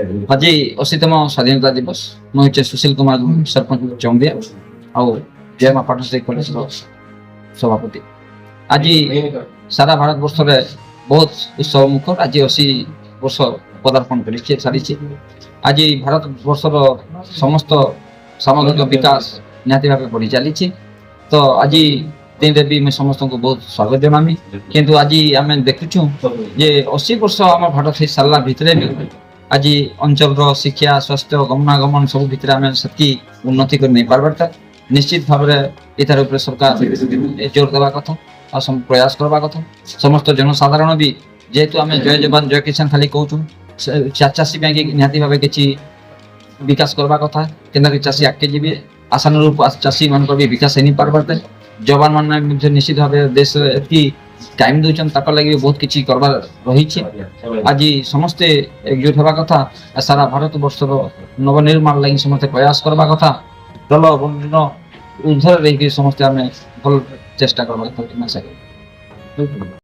आज 80तम स्वाधीनता दिवस मुझे सुशील कुमार सरपंच चौंदिया आउ जय माँ पाटश्री कॉलेज सभापति। आज सारा भारत वर्ष में बहुत उत्सव मुखर आज 80 वर्ष पदार्पण कर सारी। आज भारत वर्षर समस्त सामग्रिक विकास निहाती भाव बढ़ी चली। तो आज दिन भी मैं समस्त को बहुत स्वागत जनामी। किंतु आज आम देखुचु जे 80 वर्ष आम भारत हो सारा भितर भी आज अंचल शिक्षा स्वास्थ्य गमनागमन सब भितर आम से उन्नति कर नहीं पार्बार। निश्चित भाव यार उपर सरकार जोर देवा कथा और प्रयास करवा कथा। समस्त जनसाधारण भी जेहेतु आम जय जवान जय किसान खाली कहूँ चाषी निहाती भाव किसी विकास करवा कथा कि चाषी आगे जी आशानुरूप चाषी मान भी विकास नहीं पार्बार। जवान मान निश्चित भाव देश टाइम दूचन लगे बहुत किसी करवार रही। आज समस्ते एकजुट होगा कथा सारा भारत वर्षर नवनिर्माण लगी समस्ते प्रयास करवा कथा। दल बंधन ऊर्धर रही समस्ते आम भल चेष्टा करवा कथा।